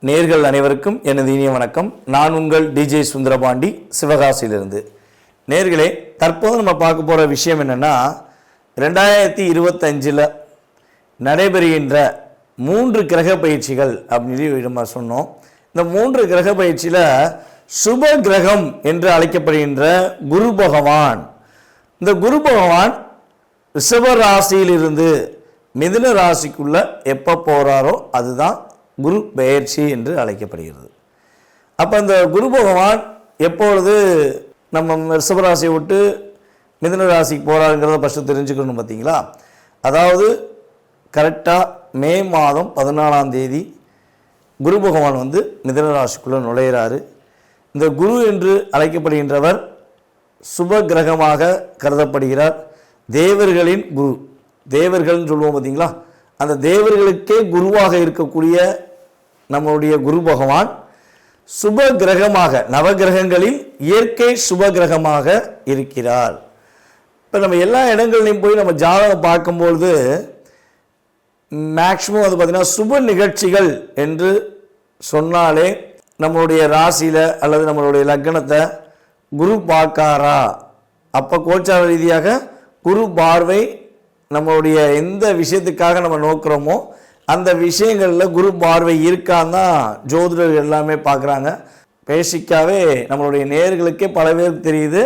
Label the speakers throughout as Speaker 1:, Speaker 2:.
Speaker 1: நேர்கள் அனைவருக்கும் எனது இனிய வணக்கம். நான் உங்கள் டிஜே சுந்தரபாண்டி, சிவகாசியிலிருந்து. நேர்களே, தற்போது நம்ம பார்க்க போகிற விஷயம் என்னென்னா, 2025 நடைபெறுகின்ற 3 கிரக பயிற்சிகள் அப்படின்னு நம்ம சொன்னோம். இந்த 3 கிரக பயிற்சியில் சுப கிரகம் என்று அழைக்கப்படுகின்ற குரு பகவான், இந்த குரு பகவான் ரிஷப ராசியிலிருந்து மிதுன ராசிக்குள்ள எப்போ போகிறாரோ அதுதான் குரு பெயர்ச்சி என்று அழைக்கப்படுகிறது. அப்போ இந்த குரு பகவான் எப்பொழுது நம்ம ரிஷபராசியை விட்டு மிதுன ராசிக்கு போகிறாருங்கிறத ஃபஸ்ட்டு தெரிஞ்சுக்கணும். பார்த்தீங்களா, அதாவது கரெக்டாக மே மாதம் 14ஆம் தேதி குரு பகவான் மிதுன ராசிக்குள்ளே நுழையிறாரு. இந்த குரு என்று அழைக்கப்படுகின்றவர் சுப கிரகமாக கருதப்படுகிறார். தேவர்களின் குரு, தேவர்கள்னு சொல்லுவோம் பார்த்தீங்களா, அந்த தேவர்களுக்கே குருவாக இருக்கக்கூடிய நம்மளுடைய குரு பகவான் சுப கிரகமாக, நவகிரகங்களில் இயற்கை சுப கிரகமாக இருக்கிறார். இப்போ நம்ம எல்லா இடங்கள்லையும் போய் நம்ம ஜாதகம் பார்க்கும்பொழுது மேக்சிமம் பார்த்திங்கன்னா சுப நிகழ்ச்சிகள் என்று சொன்னாலே நம்மளுடைய ராசியில் அல்லது நம்மளுடைய லக்னத்தை குரு பார்க்காரா, அப்போ கோச்சார ரீதியாக குரு பார்வை நம்மளுடைய எந்த விஷயத்துக்காக நம்ம நோக்கிறோமோ அந்த விஷயங்களில் குரு பார்வை இருக்கான்னு தான் ஜோதிடர்கள் எல்லாமே பார்க்குறாங்க. பேசிக்காகவே நம்மளுடைய நேயர்களுக்கே பல பேருக்கு தெரியுது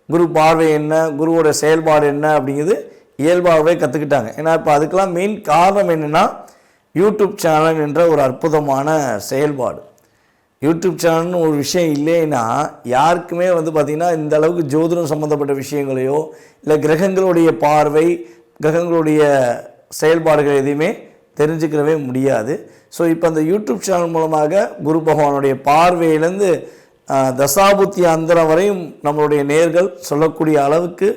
Speaker 1: குரு பார்வை என்ன, குருவோட செயல்பாடு என்ன அப்படிங்கிறது இயல்பாகவே கற்றுக்கிட்டாங்க. ஏன்னா இப்போ அதுக்கெல்லாம் மெயின் காரணம் என்னென்னா, யூடியூப் சேனல் என்ற ஒரு அற்புதமான செயல்பாடு. யூடியூப் சேனல்னு ஒரு விஷயம் இல்லைன்னா யாருக்குமே பார்த்திங்கன்னா இந்த அளவுக்கு ஜோதிடம் சம்மந்தப்பட்ட விஷயங்களையோ இல்லை கிரகங்களுடைய பார்வை, கிரகங்களுடைய செயல்பாடுகள் எதையுமே தெரிஞ்சுக்கிறவே முடியாது. ஸோ இப்போ அந்த யூடியூப் சேனல் மூலமாக குரு பகவானுடைய பார்வையிலேருந்து தசாபுத்தி அந்தரம் வரையும் நம்மளுடைய நேர்கள் சொல்லக்கூடிய அளவுக்கு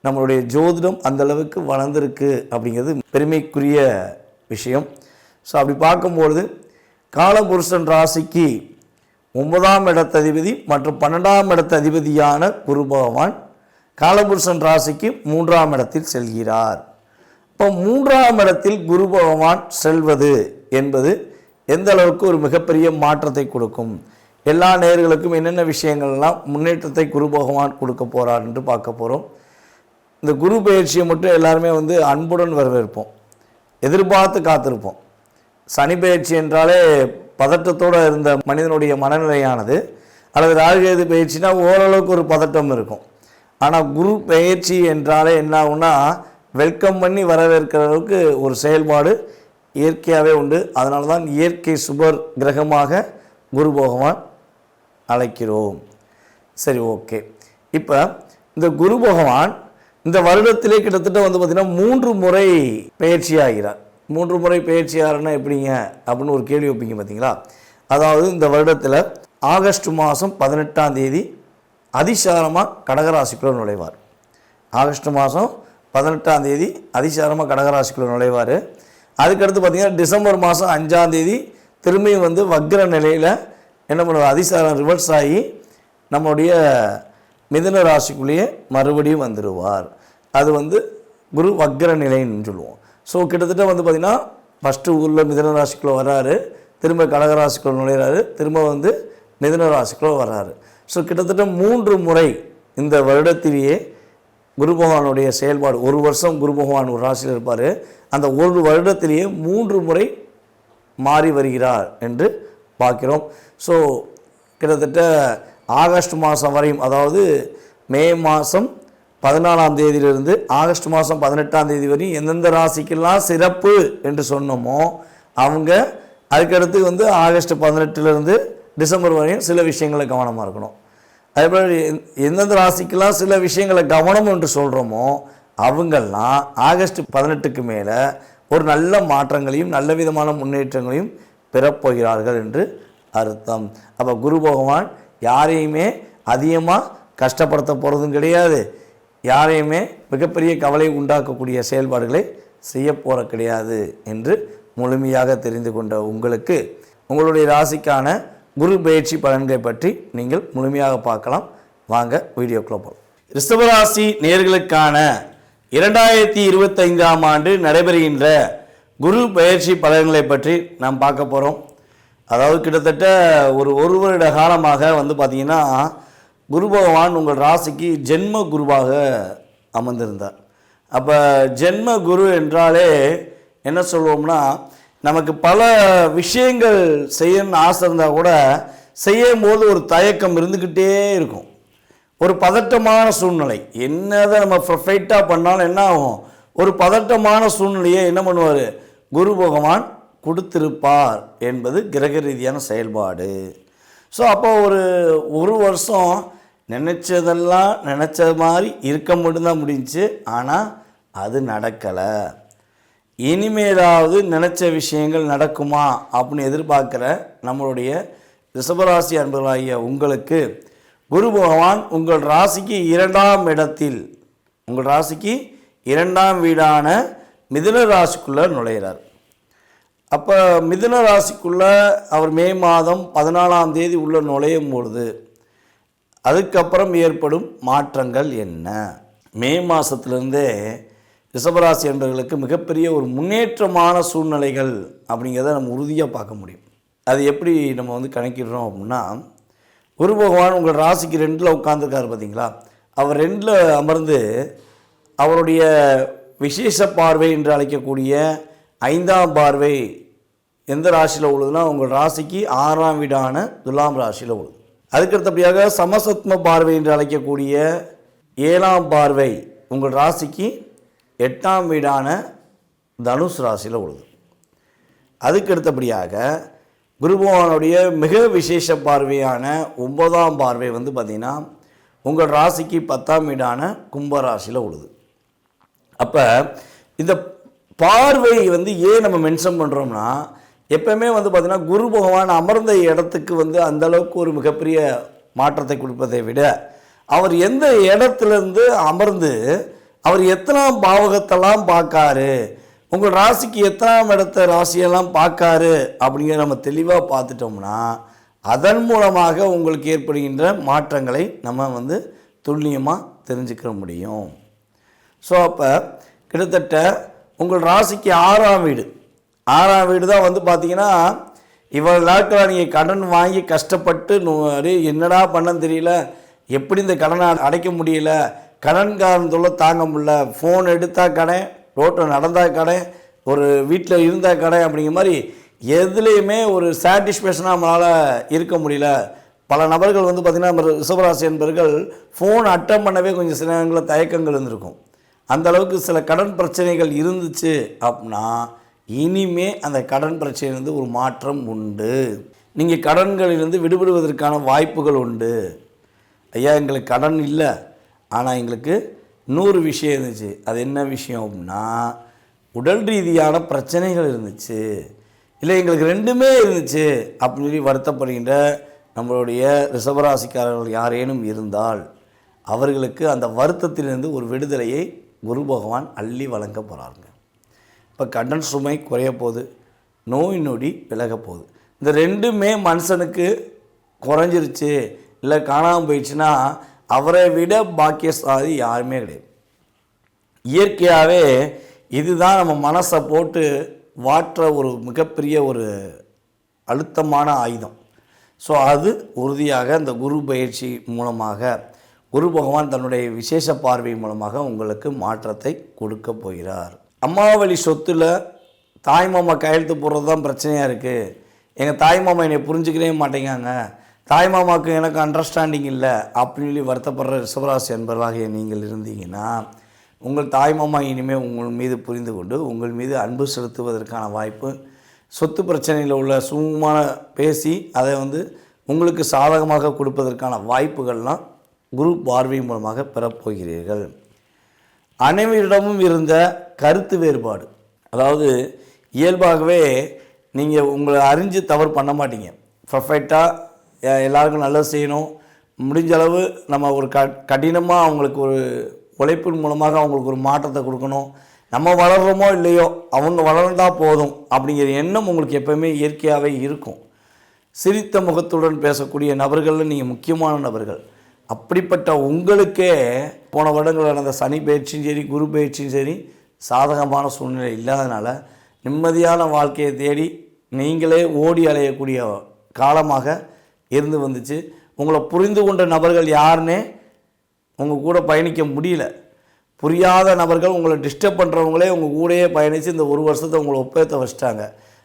Speaker 1: நம்மளுடைய ஜோதிடம் அந்தளவுக்கு வளர்ந்துருக்கு அப்படிங்கிறது பெருமைக்குரிய விஷயம். ஸோ அப்படி பார்க்கும்பொழுது காலபுருஷன் ராசிக்கு 9ஆம் இடத்ததிபதி மற்றும் 12ஆம் இடத்ததிபதியான குரு பகவான் காலபுருஷன் ராசிக்கு 3ஆம் இடத்தில் செல்கிறார். இப்போ 3ஆம் இடத்தில் குரு பகவான் செல்வது என்பது எந்த அளவுக்கு ஒரு மிகப்பெரிய மாற்றத்தை கொடுக்கும், எல்லா நேயர்களுக்கும் என்னென்ன விஷயங்கள்லாம் முன்னேற்றத்தை குரு பகவான் கொடுக்க போகிறார் என்று பார்க்க போகிறோம். இந்த குரு பயிற்சியை மட்டும் எல்லாருமே அன்புடன் வரவேற்போம், எதிர்பார்த்து காத்திருப்போம். சனி பயிற்சி என்றாலே பதட்டத்தோடு இருந்த மனிதனுடைய மனநிலையானது, அல்லது ராகுகேது பயிற்சினா ஓரளவுக்கு ஒரு பதட்டம் இருக்கும். ஆனால் குரு பயிற்சி என்றாலே என்ன ஆகும்னா, வெல்கம் பண்ணி வரவேற்கிற அளவுக்கு ஒரு செயல்பாடு இயற்கையாகவே உண்டு. அதனால தான் இயற்கை சுபர் கிரகமாக குரு பகவான் அழைக்கிறோம். சரி, ஓகே. இப்போ இந்த குரு பகவான் இந்த வருடத்திலே கிட்டத்தட்ட பார்த்திங்கன்னா 3 முறை பயிற்சி ஆகிறார். 3 முறை பயிற்சி ஆகிறன்னா எப்படிங்க அப்படின்னு ஒரு கேள்வி வைப்பீங்க பார்த்தீங்களா. அதாவது இந்த வருடத்தில் ஆகஸ்ட் மாதம் 18ஆம் தேதி அதிசாரமாக கடகராசிக்குள்ளே நுழைவார். ஆகஸ்ட் மாதம் 18ஆம் தேதி அதிசாரமாக கடகராசிக்குள்ளே நுழைவார். அதுக்கடுத்து பார்த்திங்கன்னா டிசம்பர் மாதம் 5ஆம் தேதி திரும்பியும் வக்ர நிலையில் என்ன பண்ணுவார், அதிசாரம் ரிவர்ஸ் ஆகி நம்மளுடைய மிதுன ராசிக்குள்ளேயே மறுபடியும் வந்துடுவார். அது குரு வக்ர நிலைன்னு சொல்லுவோம். ஸோ கிட்டத்தட்ட பார்த்திங்கன்னா ஃபஸ்ட்டு ஊரில் மிதுன ராசிக்குள்ளே வர்றாரு, திரும்ப கடகராசிக்குள்ளே நுழைகிறாரு, திரும்ப மிதுன ராசிக்குள்ளே வர்றாரு. ஸோ கிட்டத்தட்ட 3 முறை இந்த வருடத்திலேயே குரு பகவானுடைய செயல்பாடு. ஒரு வருஷம் குரு பகவான் ஒரு ராசியில் இருப்பார், அந்த ஒரு வருடத்திலேயே 3 முறை மாறி வருகிறார் என்று பார்க்கிறோம். ஸோ கிட்டத்தட்ட ஆகஸ்ட் மாதம் வரையும், அதாவது மே மாதம் 14ஆம் தேதியிலிருந்து ஆகஸ்ட் மாதம் 18ஆம் தேதி வரையும் எந்தெந்த ராசிக்கெல்லாம் சிறப்பு என்று சொன்னோமோ அவங்க அதுக்கடுத்து ஆகஸ்ட் 18லேருந்து டிசம்பர் வரையும் சில விஷயங்களை கவனமாக இருக்கணும். அதேபோல் எந்தெந்த ராசிக்கெல்லாம் சில விஷயங்களை கவனம் என்று சொல்கிறோமோ அவங்கெல்லாம் ஆகஸ்ட் 18க்கு மேலே ஒரு நல்ல மாற்றங்களையும் நல்ல விதமான முன்னேற்றங்களையும் பெறப்போகிறார்கள் என்று அர்த்தம். அப்போ குரு பகவான் யாரையுமே அதிகமாக கஷ்டப்படுத்த போகிறதும் கிடையாது, யாரையுமே மிகப்பெரிய கவலை உண்டாக்கக்கூடிய செயல்பாடுகளை செய்ய போகிற கிடையாது என்று முழுமையாக தெரிந்து கொண்ட உங்களுக்கு உங்களுடைய ராசிக்கான குரு பயிற்சி பலன்களை பற்றி நீங்கள் முழுமையாக பார்க்கலாம். வாங்க வீடியோக்குள்ள போகலாம். ரிஷபராசி நேயர்களுக்கான 2025ஆம் ஆண்டு நடைபெறுகின்ற குரு பயிற்சி பலன்களை பற்றி நாம் பார்க்க போகிறோம். அதாவது கிட்டத்தட்ட ஒரு வருட காலமாக வந்து பார்த்திங்கன்னா குரு பகவான் உங்கள் ராசிக்கு ஜென்ம குருவாக அமர்ந்திருந்தார். அப்போ ஜென்ம குரு என்றாலே என்ன சொல்லுவோம்னா, நமக்கு பல விஷயங்கள் செய்யணும்னு ஆசை இருந்தால் கூட செய்யும் போது ஒரு தயக்கம் இருந்துக்கிட்டே இருக்கும், ஒரு பதட்டமான சூழ்நிலை. என்னதான் நம்ம பர்ஃபெக்டாக பண்ணாலும் என்ன ஆகும், ஒரு பதட்டமான சூழ்நிலையை என்ன பண்ணுவார், குரு பகவான் கொடுத்திருப்பார் என்பது கிரக ரீதியான செயல்பாடு. ஸோ அப்போ ஒரு வருஷம் நினச்சதெல்லாம் நினச்ச மாதிரி இருக்க மட்டும்தான் முடிஞ்சிச்சு. ஆனால் அது நடக்கலை. இனிமேலாவது நினச்ச விஷயங்கள் நடக்குமா அப்படின்னு எதிர்பார்க்குற நம்மளுடைய ரிஷபராசி அன்பர்களாகிய உங்களுக்கு குரு பகவான் உங்கள் ராசிக்கு 2ஆம் இடத்தில், உங்கள் ராசிக்கு 2ஆம் வீடான மிதுன ராசிக்குள்ளே நுழைகிறார். அப்போ மிதுன ராசிக்குள்ளே அவர் மே மாதம் 14ஆம் தேதி உள்ள நுழையும் பொழுது அதுக்கப்புறம் ஏற்படும் மாற்றங்கள் என்ன? மே மாதத்துலேருந்தே ரிஷபராசி என்பவர்களுக்கு மிகப்பெரிய ஒரு முன்னேற்றமான சூழ்நிலைகள் அப்படிங்கிறத நம்ம உறுதியாக பார்க்க முடியும். அது எப்படி நம்ம வந்து கணக்கிடுறோம் அப்படின்னா, குரு பகவான் உங்கள் ராசிக்கு 2ல் உட்கார்ந்துருக்காரு பார்த்தீங்களா, அவர் 2ல் அமர்ந்து அவருடைய விசேஷ பார்வை என்று அழைக்கக்கூடிய 5ஆம் பார்வை எந்த ராசியில் உள்ளதுன்னா உங்கள் ராசிக்கு 6ஆம் வீடான துலாம் ராசியில் உள்ளது. அதுக்கடுத்தபடியாக சமசத்ம பார்வை என்று அழைக்கக்கூடிய 7ஆம் பார்வை உங்கள் ராசிக்கு 8ஆம் வீடான தனுஷ் ராசியில் உள்ளது. அதுக்கடுத்தபடியாக குரு பகவானுடைய மிக விசேஷ பார்வையான 9ஆம் பார்வை வந்து பார்த்திங்கன்னா உங்கள் ராசிக்கு 10ஆம் வீடான கும்ப ராசியில் உள்ளது. அப்போ இந்த பார்வை வந்து ஏன் நம்ம மென்ஷன் பண்ணுறோம்னா, எப்பவுமே வந்து பார்த்திங்கன்னா குரு பகவான் அமர்ந்த இடத்துக்கு வந்து அந்தளவுக்கு ஒரு மிகப்பெரிய மாற்றத்தை கொடுப்பதை விட அவர் எந்த இடத்துலேருந்து அமர்ந்து அவர் எத்தனாம் பாவகத்தெல்லாம் பார்க்காரு, உங்கள் ராசிக்கு எத்தனாம் இடத்த ராசியெல்லாம் பார்க்காரு அப்படிங்கிற நம்ம தெளிவாக பார்த்துட்டோம்னா அதன் மூலமாக உங்களுக்கு ஏற்படுகின்ற மாற்றங்களை நம்ம வந்து துல்லியமாக தெரிஞ்சுக்க முடியும். ஸோ அப்போ கிட்டத்தட்ட உங்கள் ராசிக்கு 6ஆம் வீடு, 6ஆம் வீடு தான் வந்து பார்த்திங்கன்னா இவ்வளவு நாட்களாக நீங்கள் கடன் வாங்கி கஷ்டப்பட்டு என்னடா பண்ணன்னு தெரியல, எப்படி இந்த கடனை அடைக்க முடியல, கடன்காரன் தொல்லை தாங்க முடியல, ஃபோன் எடுத்தால் கடன், ரோட்டில் நடந்தால் கடன், ஒரு வீட்டில் இருந்தால் கடன், அப்படிங்கிற மாதிரி எதுலேயுமே ஒரு சாட்டிஸ்ஃபேக்ஷனாக நம்மளால் இருக்க முடியல. பல நபர்கள் வந்து பார்த்திங்கன்னா ரிஷபராசி என்பவர்கள் ஃபோன் அட்டன் பண்ணவே கொஞ்சம் சில நேரங்களில் தயக்கங்கள் இருந்திருக்கும். அந்த அளவுக்கு சில கடன் பிரச்சனைகள் இருந்துச்சு அப்படின்னா இனிமே அந்த கடன் பிரச்சனையிலிருந்து ஒரு மாற்றம் உண்டு. நீங்கள் கடன்களிலிருந்து விடுபடுவதற்கான வாய்ப்புகள் உண்டு. ஐயா எங்களுக்கு கடன் இல்லை, ஆனால் எங்களுக்கு இன்னொரு விஷயம் இருந்துச்சு. அது என்ன விஷயம் அப்படின்னா உடல் ரீதியான பிரச்சனைகள் இருந்துச்சு, இல்லை எங்களுக்கு 2மே இருந்துச்சு அப்படின்னு சொல்லி வருத்தப்படுகின்ற நம்மளுடைய ரிஷபராசிக்காரர்கள் யாரேனும் இருந்தால் அவர்களுக்கு அந்த வருத்தத்திலிருந்து ஒரு விடுதலையை குரு பகவான் அள்ளி வழங்க போகிறாங்க. இப்போ கடன் சுமை குறைய போகுது, நோய் நொடி விலக போகுது. இந்த 2மே மனுஷனுக்கு குறைஞ்சிருச்சு இல்லை காணாமல் போயிடுச்சுன்னா அவரை விட பாக்கியசாலி யாருமே கிடையாது. இயற்கையாகவே இதுதான் நம்ம மனசை போட்டு வாற்ற ஒரு மிகப்பெரிய ஒரு அழுத்தமான ஆயுதம். ஸோ அது உறுதியாக இந்த குரு பயிற்சி மூலமாக குரு பகவான் தன்னுடைய விசேஷ பார்வை மூலமாக உங்களுக்கு மாற்றத்தை கொடுக்க போகிறார். அம்மாவளி சொத்தில் தாய்மாமா கையெழுத்து போடுறது தான் பிரச்சனையாக இருக்குது, எங்கள் தாய்மாமா என்னை புரிஞ்சுக்கவே மாட்டேங்காங்க, தாய்மாமாவுக்கு எனக்கு அண்டர்ஸ்டாண்டிங் இல்லை அப்படின்னு சொல்லி வருத்தப்படுற ரிஷபராசி என்பவர்களாக நீங்கள் இருந்தீங்கன்னா உங்கள் தாய்மாமா இனிமேல் உங்கள் மீது புரிந்து கொண்டு உங்கள் மீது அன்பு செலுத்துவதற்கான வாய்ப்பு, சொத்து பிரச்சனையில் உள்ள சுமூகமான பேசி அதை வந்து உங்களுக்கு சாதகமாக கொடுப்பதற்கான வாய்ப்புகள்லாம் குரு பார்வை மூலமாக பெறப்போகிறீர்கள். அனைவரிடமும் இருந்த கருத்து வேறுபாடு, அதாவது இயல்பாகவே நீங்கள் உங்களை அறிஞ்சு தவறு பண்ண மாட்டீங்க, பர்ஃபெக்டாக எல்லாருக்கும் நல்லது செய்யணும், முடிஞ்ச அளவு நம்ம ஒரு கடினமாக அவங்களுக்கு ஒரு உழைப்பின் மூலமாக அவங்களுக்கு ஒரு மாற்றத்தை கொடுக்கணும், நம்ம வளர்கிறோமோ இல்லையோ அவங்க வளர்ந்தால் போதும் அப்படிங்கிற எண்ணம் உங்களுக்கு எப்போவுமே இயற்கையாகவே இருக்கும். சிரித்த முகத்துடன் பேசக்கூடிய நபர்களில் நீங்கள் முக்கியமான நபர்கள். அப்படிப்பட்ட உங்களுக்கே போன வருடங்கள் நடந்த சனி பயிற்சியும் சரி குரு பயிற்சியும் சரி சாதகமான சூழ்நிலை இல்லாதனால நிம்மதியான வாழ்க்கையை தேடி நீங்களே ஓடி அலையக்கூடிய காலமாக இருந்து வந்துச்சு. உங்களை புரிந்து கொண்ட நபர்கள் யாருன்னே உங்கள் கூட பயணிக்க முடியல. புரியாத நபர்கள், உங்களை டிஸ்டர்ப் பண்ணுறவங்களே உங்கள் கூடயே பயணித்து இந்த ஒரு வருஷத்தை உங்களை ஒப்பேற்ற வச்சிட்டாங்க.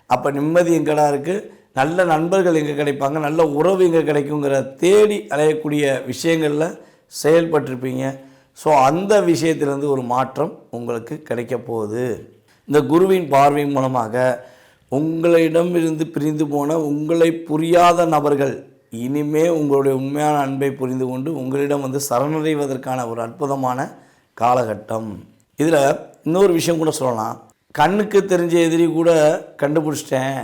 Speaker 1: அப்போ நிம்மதி எங்கடா இருக்குது, நல்ல நண்பர்கள் எங்கே கிடைப்பாங்க, நல்ல உறவு எங்கே கிடைக்குங்கிற தேடி அலையக்கூடிய விஷயங்களில் செயல்பட்டிருப்பீங்க. ஸோ அந்த விஷயத்திலேருந்து ஒரு மாற்றம் உங்களுக்கு கிடைக்க போகுது. இந்த குருவின் பார்வையின் மூலமாக உங்களிடமிருந்து பிரிந்து போன உங்களை புரியாத நபர்கள் இனிமே உங்களுடைய உண்மையான அன்பை புரிந்து கொண்டு உங்களிடம் வந்து சரணடைவதற்கான ஒரு அற்புதமான காலகட்டம். இதில் இன்னொரு விஷயம் கூட சொல்லலாம். கண்ணுக்கு தெரிஞ்ச எதிரி கூட கண்டுபிடிச்சிட்டேன்,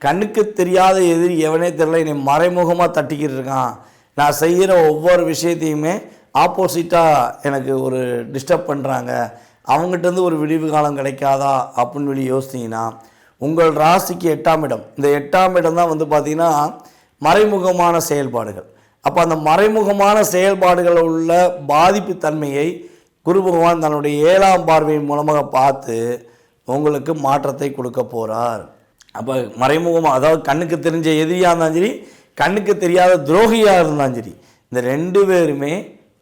Speaker 1: கண்ணுக்கு தெரியாத எதிரி எவனே தெரியல, என்னை மறைமுகமாக தட்டிக்கிட்டு இருக்கான், நான் செய்கிற ஒவ்வொரு விஷயத்தையுமே ஆப்போசிட்டாக எனக்கு ஒரு டிஸ்டர்ப் பண்ணுறாங்க, அவங்ககிட்டருந்து ஒரு விடிவு காலம் கிடைக்காதா அப்படின்னு சொல்லி யோசித்தீங்கன்னா, உங்கள் ராசிக்கு 8ஆம் இடம், இந்த 8ஆம் இடம் தான் வந்து பார்த்திங்கன்னா மறைமுகமான செயல்பாடுகள். அப்போ அந்த மறைமுகமான செயல்பாடுகளில் உள்ள பாதிப்பு தன்மையை குரு பகவான் தன்னுடைய 7ஆம் பார்வையின் மூலமாக பார்த்து உங்களுக்கு மாற்றத்தை கொடுக்க போகிறார். அப்போ மறைமுகமாக, அதாவது கண்ணுக்கு தெரிஞ்ச எதிரியாக இருந்தாலும் சரி, கண்ணுக்கு தெரியாத துரோகியாக இருந்தாலும் சரி, இந்த 2 பேருமே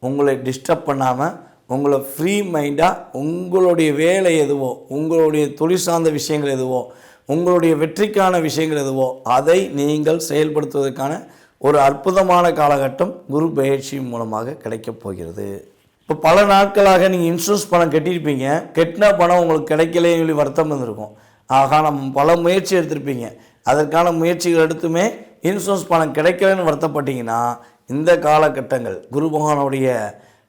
Speaker 1: உங்களை டிஸ்டர்ப் பண்ணாமல் உங்களை ஃப்ரீ மைண்டாக உங்களுடைய வேலை எதுவோ, உங்களுடைய தொழில் சார்ந்த விஷயங்கள் எதுவோ, உங்களுடைய வெற்றிக்கான விஷயங்கள் எதுவோ அதை நீங்கள் செயல்படுத்துவதற்கான ஒரு அற்புதமான காலகட்டம் குரு பயிற்சி மூலமாக கிடைக்கப் போகிறது. இப்போ பல நாட்களாக நீங்கள் இன்சூரன்ஸ் பணம் கட்டியிருப்பீங்க, கட்டின பணம் உங்களுக்கு கிடைக்கலைன்னு சொல்லி வருத்தம் வந்திருக்கும். ஆகா, நம்ம பல முயற்சி எடுத்திருப்பீங்க, அதற்கான முயற்சிகள் எடுத்துமே இன்சூரன்ஸ் பணம் கிடைக்கலன்னு வருத்தப்பட்டீங்கன்னா, இந்த காலகட்டங்கள் குரு பகவானுடைய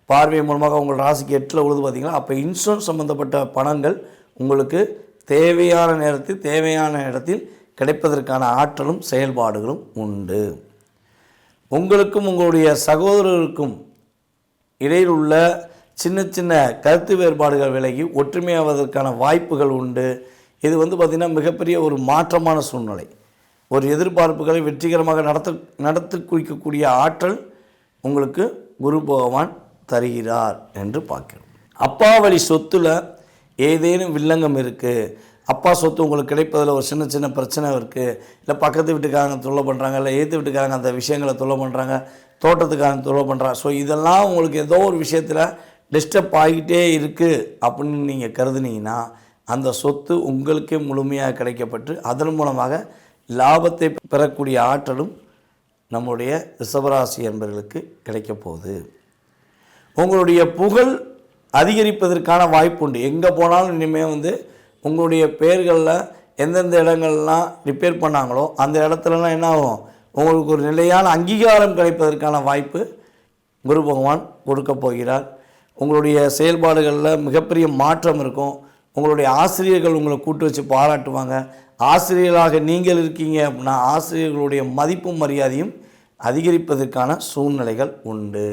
Speaker 1: பார்வை மூலமாக உங்கள் ராசிக்கு 8ல் உழுது பார்த்தீங்கன்னா, அப்போ இன்சூரன்ஸ் சம்மந்தப்பட்ட பணங்கள் உங்களுக்கு தேவையான நேரத்தில் தேவையான இடத்தில் கிடைப்பதற்கான ஆற்றலும் செயல்பாடுகளும் உண்டு. உங்களுக்கும் உங்களுடைய சகோதரருக்கும் இடையில் உள்ள சின்ன சின்ன கருத்து வேறுபாடுகள் விலகி ஒற்றுமையாவதற்கான வாய்ப்புகள் உண்டு. இது வந்து பார்த்திங்கன்னா மிகப்பெரிய ஒரு மாற்றமான சூழ்நிலை. ஒரு எதிர்பார்ப்புகளை வெற்றிகரமாக நடத்தி குறிக்கக்கூடிய ஆற்றல் உங்களுக்கு குரு பகவான் தருகிறார் என்று பார்க்கிறோம். அப்பா வழி சொத்தில் ஏதேனும் வில்லங்கம் இருக்குது, அப்பா சொத்து உங்களுக்கு கிடைப்பதில் ஒரு சின்ன சின்ன பிரச்சனை இருக்குது, இல்லை பக்கத்து வீட்டுக்காரங்க தொல்லை பண்ணுறாங்க, இல்லை எதிர்த்து வீட்டுக்காரங்க அந்த விஷயங்களை தொல்லை பண்ணுறாங்க, தோட்டத்துக்காரங்க தொல்லை பண்ணுறாங்க, ஸோ இதெல்லாம் உங்களுக்கு ஏதோ ஒரு விஷயத்தில் டிஸ்டர்ப் ஆகிட்டே இருக்குது அப்படின்னு நீங்கள் கருதுனீங்கன்னா, அந்த சொத்து உங்களுக்கே முழுமையாக கிடைக்கப்பட்டு அதன் மூலமாக லாபத்தை பெறக்கூடிய ஆற்றலும் நம்முடைய ரிஷபராசி என்பவர்களுக்கு கிடைக்கப் போகுது. உங்களுடைய புகழ் அதிகரிப்பதற்கான வாய்ப்பு உண்டு. எங்கே போனாலும் இனிமேல் வந்து உங்களுடைய பெயர்களில் எந்தெந்த இடங்கள்லாம் ரிப்பேர் பண்ணாங்களோ அந்த இடத்துலலாம் என்ன ஆகும், உங்களுக்கு ஒரு நிலையான அங்கீகாரம் கிடைப்பதற்கான வாய்ப்பு குரு பகவான் கொடுக்க போகிறார். உங்களுடைய செயல்பாடுகளில் மிகப்பெரிய மாற்றம் இருக்கும். உங்களுடைய ஆசிரியர்கள் உங்களை கூட்டு வச்சு பாராட்டுவாங்க. ஆசிரியர்களாக நீங்கள் இருக்கீங்க அப்படின்னா ஆசிரியர்களுடைய மதிப்பும் மரியாதையும் அதிகரிப்பதற்கான சூழ்நிலைகள் உண்டு.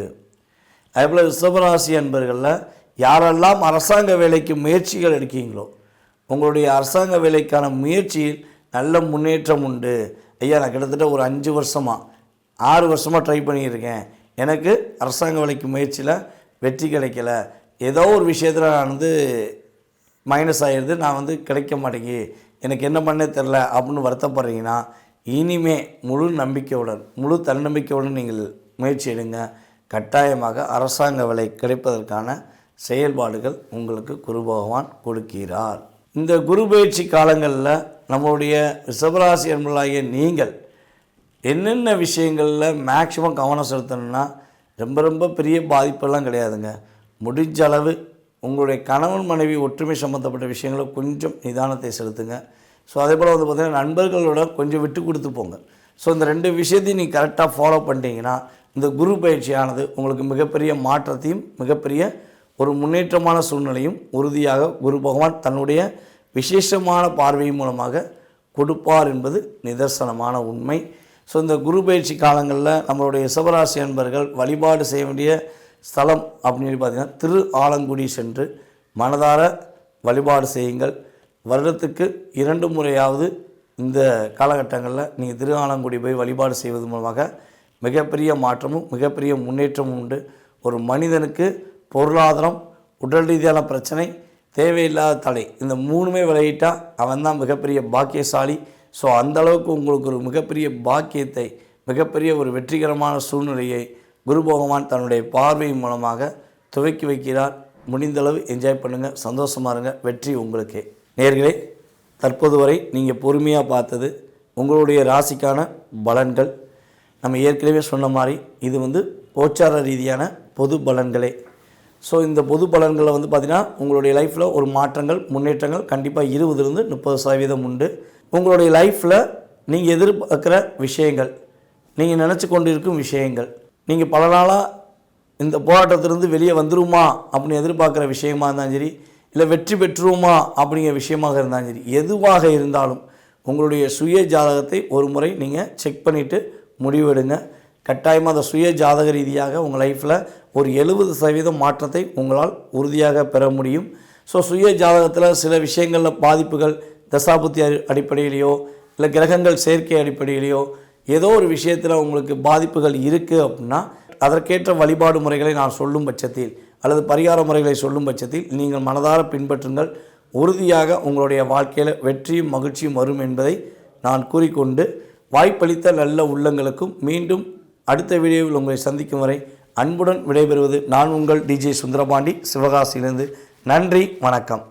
Speaker 1: அதேபோல் ரிஷபராசி அன்பர்களில் யாரெல்லாம் அரசாங்க வேலைக்கு முயற்சிகள் எடுக்கீங்களோ, உங்களுடைய அரசாங்க வேலைக்கான முயற்சியில் நல்ல முன்னேற்றம் உண்டு. ஐயா, நான் கிட்டத்தட்ட ஒரு 5 வருஷமாக 6 வருஷமாக ட்ரை பண்ணியிருக்கேன், எனக்கு அரசாங்க வேலைக்கு முயற்சியில் வெற்றி கிடைக்கல, ஏதோ ஒரு விஷயத்தில் நான் வந்து மைனஸ் ஆகிடுது, நான் வந்து கிடைக்க மாட்டேங்கி, எனக்கு என்ன பண்ணே தெரில அப்படின்னு வருத்தப்படுறீங்கன்னா, இனிமே முழு நம்பிக்கையுடன் முழு தன்னம்பிக்கையுடன் நீங்கள் முயற்சி எடுங்க. கட்டாயமாக அரசாங்க வேலை கிடைப்பதற்கான செயல்பாடுகள் உங்களுக்கு குரு பகவான் கொடுக்கிறார். இந்த குரு பயிற்சி காலங்களில் நம்மளுடைய ரிஷபராசி என்பவர்களாகிய நீங்கள் என்னென்ன விஷயங்களில் மேக்சிமம் கவனம் செலுத்தணும்னா, ரொம்ப ரொம்ப பெரிய பாதிப்பெல்லாம் கிடையாதுங்க. முடிஞ்ச அளவு உங்களுடைய கணவன் மனைவி ஒற்றுமை சம்மந்தப்பட்ட விஷயங்களை கொஞ்சம் நிதானத்தை செலுத்துங்க. ஸோ அதே போல் வந்து பார்த்திங்கன்னா நண்பர்களோட கொஞ்சம் விட்டு கொடுத்து போங்க. ஸோ இந்த 2 விஷயத்தையும் நீங்கள் கரெக்டாக ஃபாலோ பண்ணிட்டீங்கன்னா இந்த குரு பயிற்சியானது உங்களுக்கு மிகப்பெரிய மாற்றத்தையும் மிகப்பெரிய ஒரு முன்னேற்றமான சூழ்நிலையும் உறுதியாக குரு பகவான் தன்னுடைய விசேஷமான பார்வையின் மூலமாக கொடுப்பார் என்பது நிதர்சனமான உண்மை. ஸோ இந்த குரு பயிற்சி காலங்களில் நம்மளுடைய ரிஷபராசி அன்பர்கள் வழிபாடு செய்ய வேண்டிய ஸ்தலம் அப்படின்னு பார்த்திங்கன்னா திரு ஆலங்குடி சென்று மனதார வழிபாடு செய்யுங்கள். வருடத்துக்கு 2 முறையாவது இந்த காலகட்டங்களில் நீங்கள் திரு ஆலங்குடி போய் வழிபாடு செய்வது மூலமாக மிகப்பெரிய மாற்றமும் மிகப்பெரிய முன்னேற்றமும் உண்டு. ஒரு மனிதனுக்கு பொருளாதாரம், உடல் ரீதியான பிரச்சனை, தேவையில்லாத தடை, இந்த 3மே விலகிட்டால் அவன் தான் மிகப்பெரிய பாக்கியசாலி. ஸோ அந்தளவுக்கு உங்களுக்கு ஒரு மிகப்பெரிய பாக்கியத்தை, மிகப்பெரிய ஒரு வெற்றிகரமான சூழ்நிலையை குரு பகவான் தன்னுடைய பார்வை மூலமாக துவக்கி வைக்கிறார். முடிந்தளவு என்ஜாய் பண்ணுங்கள், சந்தோஷமாக இருங்க, வெற்றி உங்களுக்கே. நேயர்களே, தற்போது வரை நீங்கள் பொறுமையாக பார்த்தது உங்களுடைய ராசிக்கான பலன்கள். நம்ம ஏற்கனவே சொன்ன மாதிரி இது கோச்சார ரீதியான பொது பலன்களே. ஸோ இந்த பொது பலன்களில் பார்த்திங்கன்னா உங்களுடைய லைஃப்பில் ஒரு மாற்றங்கள், முன்னேற்றங்கள் கண்டிப்பாக 20-30% உண்டு. உங்களுடைய லைஃப்பில் நீங்கள் எதிர்பார்க்குற விஷயங்கள், நீங்கள் நினச்சி கொண்டு இருக்கும் விஷயங்கள், நீங்கள் பல நாளாக இந்த போராட்டத்திலிருந்து வெளியே வந்துருமா அப்படின்னு எதிர்பார்க்குற விஷயமாக இருந்தாலும் சரி, இல்லை வெற்றி பெற்றுருமா அப்படிங்கிற விஷயமாக இருந்தாலும் சரி, எதுவாக இருந்தாலும் உங்களுடைய சுய ஜாதகத்தை ஒரு முறை நீங்கள் செக் பண்ணிவிட்டு முடிவெடுங்க. கட்டாயமாக அந்த சுய ஜாதக ரீதியாக உங்கள் லைஃப்பில் ஒரு 70% மாற்றத்தை உங்களால் உறுதியாக பெற முடியும். ஸோ சுய ஜாதகத்தில் சில விஷயங்களில் பாதிப்புகள் தசாபுத்தி அடிப்படையிலையோ இல்லை கிரகங்கள் சேர்க்கை அடிப்படையிலையோ ஏதோ ஒரு விஷயத்தில் உங்களுக்கு பாதிப்புகள் இருக்குது அப்படின்னா அதற்கேற்ற வழிபாடு முறைகளை நான் சொல்லும் பட்சத்தில் அல்லது பரிகார முறைகளை சொல்லும் பட்சத்தில் நீங்கள் மனதார பின்பற்றுங்கள். உறுதியாக உங்களுடைய வாழ்க்கையில் வெற்றியும் மகிழ்ச்சியும் வரும் என்பதை நான் கூறிக்கொண்டு, வாய்ப்பளித்த நல்ல உள்ளங்களுக்கும் மீண்டும் அடுத்த வீடியோவில் உங்களை சந்திக்கும் வரை அன்புடன் விடைபெறுவது நான் உங்கள் DJ சுந்தரபாண்டி, சிவகாசியிலிருந்து. நன்றி, வணக்கம்.